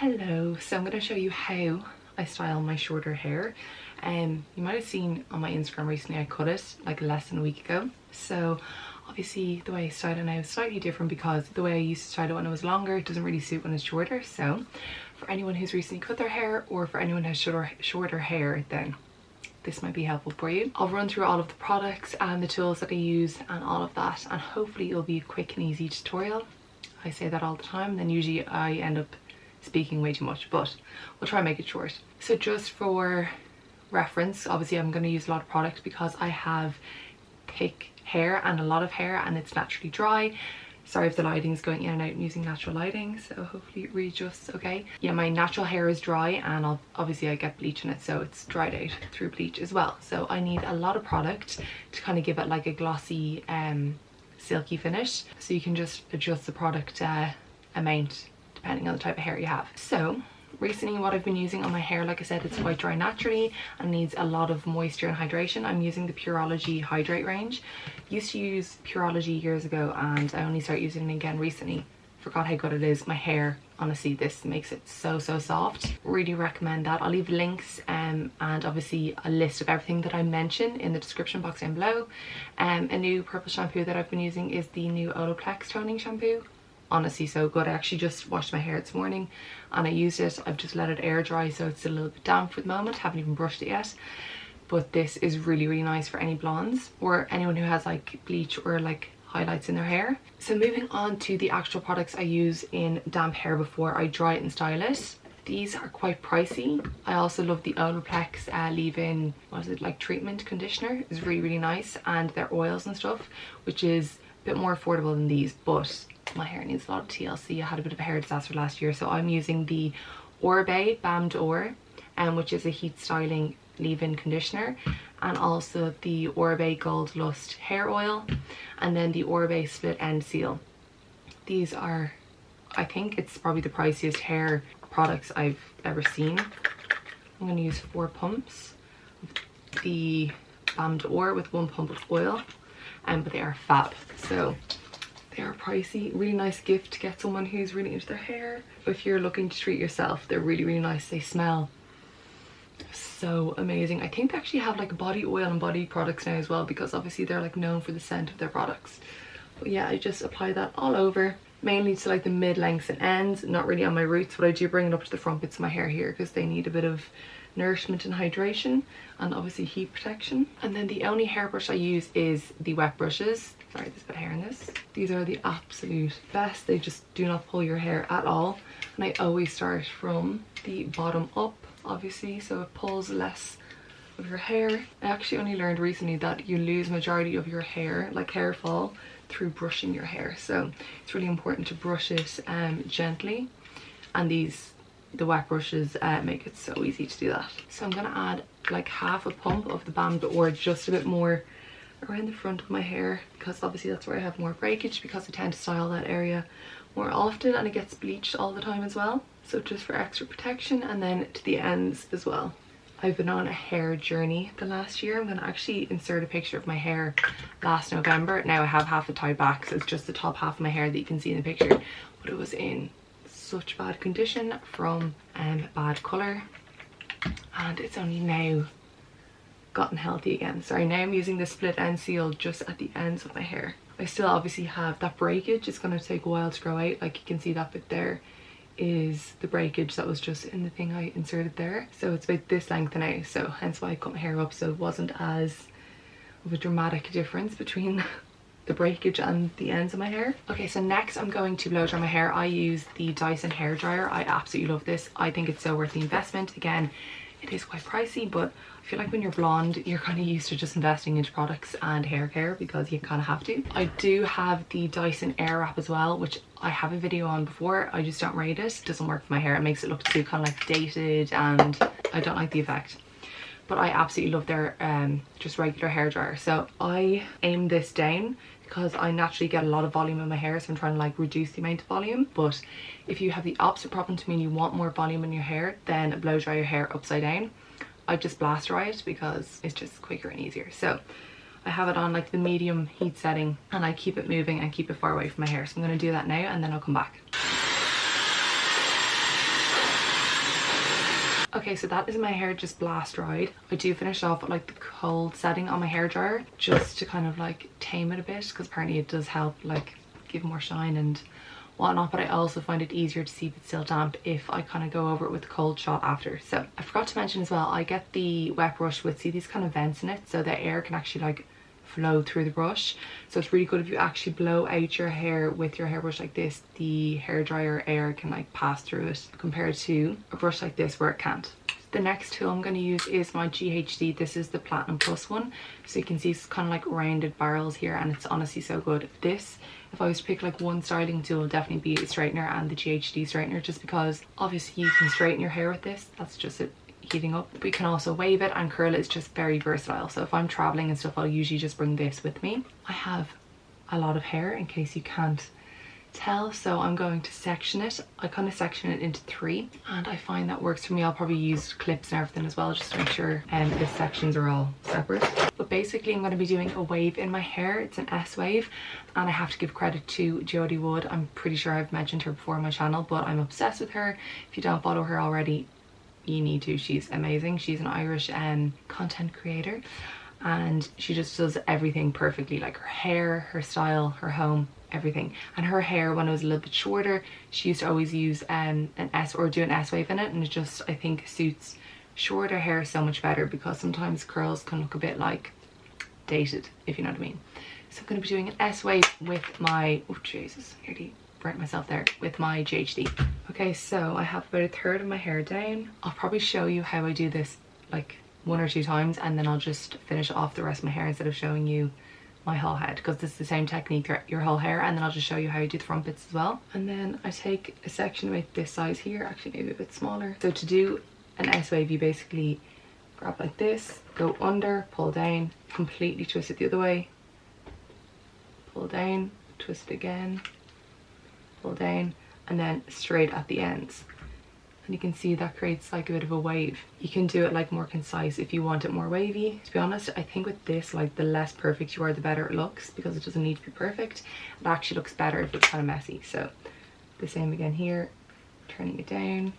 Hello, so I'm going to show you how I style my shorter hair. You might have seen on my Instagram recently I cut it like less than a week ago. So obviously the way I style it now is slightly different because the way I used to style it when it was longer, it doesn't really suit when it's shorter. So for anyone who's recently cut their hair, or for anyone who has shorter hair, then this might be helpful for you. I'll run through all of the products and the tools that I use and all of that, and hopefully it'll be a quick and easy tutorial. I say that all the time, and then usually I end up speaking way too much, but we'll try and make it short. So just for reference, obviously I'm going to use a lot of product because I have thick hair and a lot of hair and it's naturally dry. Sorry if the lighting is going in and out. I'm using natural lighting, so hopefully it readjusts okay. Yeah, my natural hair is dry and obviously I get bleach in it, so it's dried out through bleach as well. So I need a lot of product to kind of give it like a glossy silky finish. So you can just adjust the product amount depending on the type of hair you have. So recently what I've been using on my hair, like I said, it's quite dry naturally and needs a lot of moisture and hydration. I'm using the Pureology Hydrate range. Used to use Pureology years ago and I only started using it again recently. Forgot how good it is. My hair, honestly, this makes it so soft. Really recommend that. I'll leave links and obviously a list of everything that I mentioned in the description box down below. A new purple shampoo that I've been using is the new Olaplex toning shampoo. Honestly so good. I actually just washed my hair this morning and I used it. I've just let it air dry, so it's a little bit damp for the moment. Haven't even brushed it yet, but this is really nice for any blondes or anyone who has like bleach or like highlights in their hair. So moving on to the actual products I use in damp hair before I dry it and style it. These are quite pricey. I also love the Olaplex leave-in, what is it, like treatment conditioner. It's really nice, and their oils and stuff, which is a bit more affordable than these, but my hair needs a lot of TLC. I had a bit of a hair disaster last year, so I'm using the Oribe Balm d'Or, which is a heat styling leave-in conditioner, and also the Oribe Gold Lust hair oil, and then the Oribe Split End Seal. These are, I think it's probably the priciest hair products I've ever seen. I'm going to use 4 pumps of the Balm d'Or with 1 pump of oil, but they are fab. So they are pricey. Really nice gift to get someone who's really into their hair. If you're looking to treat yourself, they're really nice. They smell so amazing. I think they actually have like body oil and body products now as well, because obviously they're like known for the scent of their products. But yeah, I just apply that all over, mainly to like the mid lengths and ends, not really on my roots, but I do bring it up to the front bits of my hair here because they need a bit of nourishment and hydration and obviously heat protection. And then the only hairbrush I use is the wet brushes. Sorry, there's a bit of hair in this. These are the absolute best. They just do not pull your hair at all, and I always start from the bottom up, obviously, so it pulls less of your hair. I actually only learned recently that you lose majority of your hair, like hair fall, through brushing your hair, so it's really important to brush it gently, and the wet brushes make it so easy to do that. So I'm gonna add like half a pump of the Balm d'Or, just a bit more around the front of my hair, because obviously that's where I have more breakage, because I tend to style that area more often and it gets bleached all the time as well. So just for extra protection, and then to the ends as well. I've been on a hair journey the last year. I'm going to actually insert a picture of my hair last November. Now I have half it tied back, so it's just the top half of my hair that you can see in the picture, but it was in such bad condition from bad colour, and it's only now gotten healthy again. Sorry, now I'm using the Split End Seal just at the ends of my hair. I still obviously have that breakage. It's going to take a while to grow out. Like you can see, that bit there is the breakage that was just in the thing I inserted there. So it's about this length now, so hence why I cut my hair up, so it wasn't as of a dramatic difference between the breakage and the ends of my hair. Okay, so next I'm going to blow dry my hair. I use the Dyson hair dryer. I absolutely love this. I think it's so worth the investment. Again, it is quite pricey, but I feel like when you're blonde, you're kind of used to just investing into products and hair care because you kind of have to. I do have the Dyson Airwrap as well, which I have a video on before. I just don't rate it. It doesn't work for my hair. It makes it look too kind of like dated, and I don't like the effect. But I absolutely love their just regular hair dryer. So I aim this down because I naturally get a lot of volume in my hair, so I'm trying to like reduce the amount of volume. But if you have the opposite problem to me and you want more volume in your hair, then blow dry your hair upside down. I just blast dry it because it's just quicker and easier. So I have it on like the medium heat setting, and I keep it moving and keep it far away from my hair. So I'm going to do that now and then I'll come back. Okay, so that is my hair just blast dried. I do finish off with like the cold setting on my hair dryer just to kind of like tame it a bit, because apparently it does help like give more shine and whatnot, but I also find it easier to see if it's still damp if I kind of go over it with a cold shot after. So I forgot to mention as well, I get the wet brush with, see these kind of vents in it, so the air can actually like flow through the brush. So it's really good if you actually blow out your hair with your hairbrush like this, the hairdryer air can like pass through it, compared to a brush like this where it can't. The next tool I'm going to use is my GHD. This is the Platinum Plus one. So you can see it's kind of like rounded barrels here, and it's honestly so good. This, if I was to pick like one styling tool, would definitely be a straightener and the GHD straightener, just because obviously you can straighten your hair with this. That's just it heating up. But you can also wave it and curl it. It's just very versatile. So if I'm traveling and stuff, I'll usually just bring this with me. I have a lot of hair in case you can't tell, so I'm going to section it. I kind of section it into 3, and I find that works for me. I'll probably use clips and everything as well, just to make sure the sections are all separate. But basically I'm going to be doing a wave in my hair. It's an S wave, and I have to give credit to Jodie Wood. I'm pretty sure I've mentioned her before on my channel, but I'm obsessed with her. If you don't follow her already, you need to. She's amazing. She's an Irish content creator, and she just does everything perfectly, like her hair, her style, her home, everything. And her hair, when it was a little bit shorter, she used to always use an S, or do an S wave in it, and it just, I think, suits shorter hair so much better, because sometimes curls can look a bit like dated, if you know what I mean. So I'm going to be doing an S wave with my, oh Jesus, nearly burnt myself there, with my GHD. Okay, so I have about 1/3 of my hair down. I'll probably show you how I do this like 1 or 2 times, and then I'll just finish off the rest of my hair instead of showing you my whole head, because this is the same technique throughout your whole hair. And then I'll just show you how you do the front bits as well. And then I take a section about this size here, actually maybe a bit smaller. So to do an S wave, you basically grab like this, go under, pull down, completely twist it the other way, pull down, twist it again, pull down, and then straight at the ends. And you can see that creates like a bit of a wave. You can do it like more concise if you want it more wavy. To be honest, I think with this, like the less perfect you are, the better it looks, because it doesn't need to be perfect. It actually looks better if it's kind of messy. So the same again here, turning it down,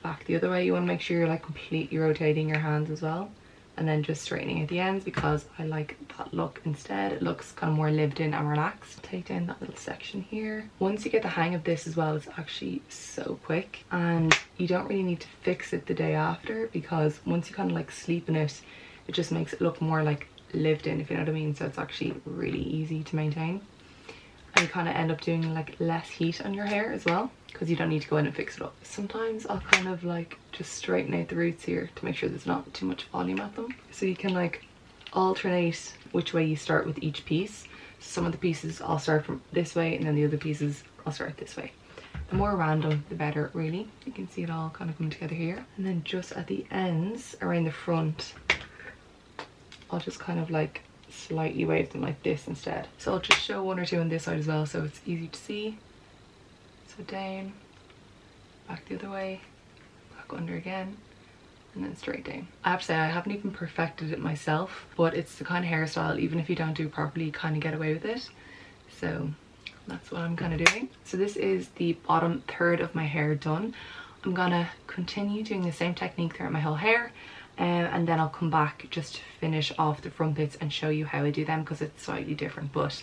back the other way. You want to make sure you're like completely rotating your hands as well, and then just straightening at the ends, because I like that look instead. It looks kind of more lived in and relaxed. Take down that little section here. Once you get the hang of this as well, it's actually so quick, and you don't really need to fix it the day after, because once you kind of like sleep in it, it just makes it look more like lived in, if you know what I mean. So it's actually really easy to maintain, and you kind of end up doing like less heat on your hair as well, because you don't need to go in and fix it up. Sometimes I'll kind of like just straighten out the roots here to make sure there's not too much volume at them. So you can like alternate which way you start with each piece. Some of the pieces I'll start from this way, and then the other pieces I'll start this way. The more random, the better, really. You can see it all kind of coming together here. And then just at the ends, around the front, I'll just kind of like slightly wave them like this instead. So I'll just show 1 or 2 on this side as well, so it's easy to see. So down, back the other way, back under again, and then straight down. I have to say, I haven't even perfected it myself, but it's the kind of hairstyle, even if you don't do it properly, you kind of get away with it. So that's what I'm kind of doing. So this is the bottom 1/3 of my hair done. I'm gonna continue doing the same technique throughout my whole hair, and then I'll come back just to finish off the front bits and show you how I do them, because it's slightly different. But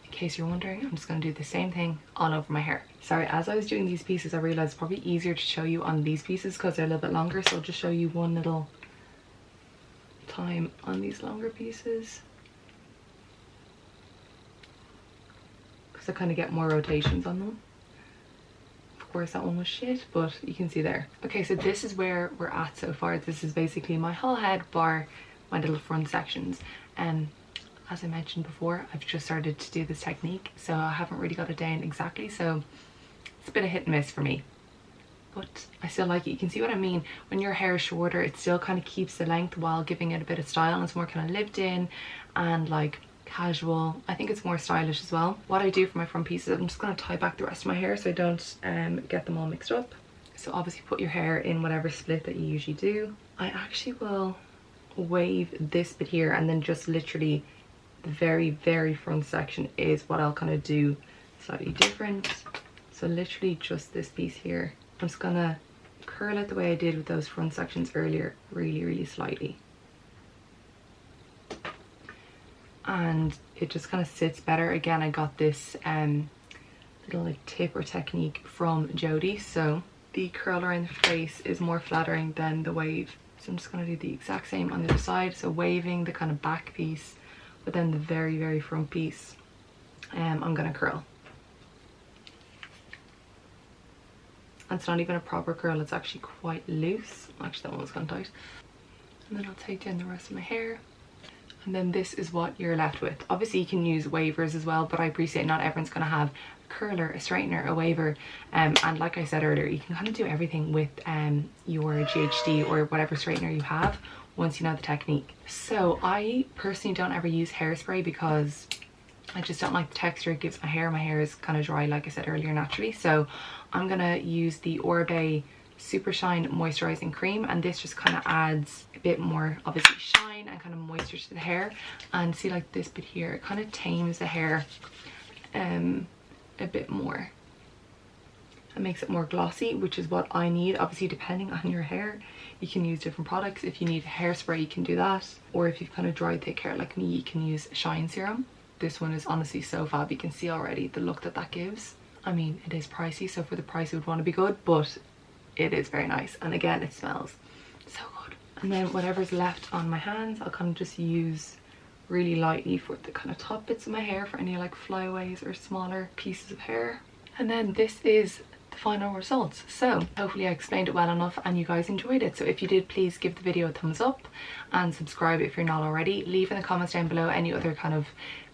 in case you're wondering, I'm just going to do the same thing all over my hair. Sorry, as I was doing these pieces, I realized it's probably easier to show you on these pieces because they're a little bit longer. So I'll just show you one little time on these longer pieces, because I kind of get more rotations on them. Of course, that one was shit, but you can see there. Okay, so this is where we're at so far. This is basically my whole head bar my little front sections. And as I mentioned before, I've just started to do this technique, so I haven't really got it down exactly, so it's a bit of hit and miss for me, but I still like it. You can see what I mean. When your hair is shorter, it still kind of keeps the length while giving it a bit of style, and it's more kind of lived in and like casual. I think it's more stylish as well. What I do for my front pieces, I'm just going to tie back the rest of my hair so I don't get them all mixed up. So obviously put your hair in whatever split that you usually do. I actually will wave this bit here, and then just literally the very front section is what I'll kind of do slightly different. So literally just this piece here, I'm just gonna curl it the way I did with those front sections earlier, really slightly. And it just kind of sits better. Again, I got this little like tip or technique from Jodie. So the curl around the face is more flattering than the wave. So I'm just going to do the exact same on the other side. So waving the kind of back piece, but then the very front piece, I'm going to curl. And it's not even a proper curl, it's actually quite loose. Actually, that one was kind of tight. And then I'll take down the rest of my hair. And then this is what you're left with. Obviously you can use wavers as well, but I appreciate not everyone's going to have a curler, a straightener, a waver, and like I said earlier, you can kind of do everything with your GHD or whatever straightener you have once you know the technique. So I personally don't ever use hairspray because I just don't like the texture it gives my hair. My hair is kind of dry, like I said earlier, naturally. So I'm gonna use the Oribe Super Shine Moisturizing Cream, and this just kind of adds a bit more, obviously, shine and kind of moisture to the hair. And see, like this bit here, it kind of tames the hair a bit more. It makes it more glossy, which is what I need. Obviously, depending on your hair, you can use different products. If you need hairspray, you can do that. Or if you've kind of dry, thick hair like me, you can use Shine Serum. This one is honestly so fab. You can see already the look that gives. I mean, it is pricey, so for the price it would want to be good, but it is very nice. And again, it smells so good. And then whatever's left on my hands, I'll kind of just use really lightly for the kind of top bits of my hair, for any like flyaways or smaller pieces of hair. And then this is the final results. So hopefully I explained it well enough and you guys enjoyed it. So if you did, please give the video a thumbs up and subscribe if you're not already. Leave in the comments down below any other kind of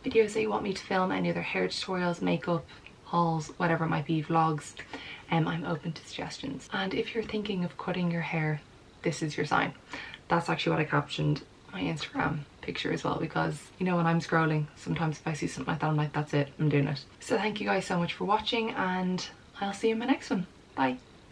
videos that you want me to film, any other hair tutorials, makeup, hauls, whatever it might be, vlogs. I'm open to suggestions. And if you're thinking of cutting your hair, this is your sign. That's actually what I captioned my Instagram picture as well, because you know, when I'm scrolling, sometimes if I see something like that, I'm like, that's it, I'm doing it. So thank you guys so much for watching, and I'll see you in my next one. Bye.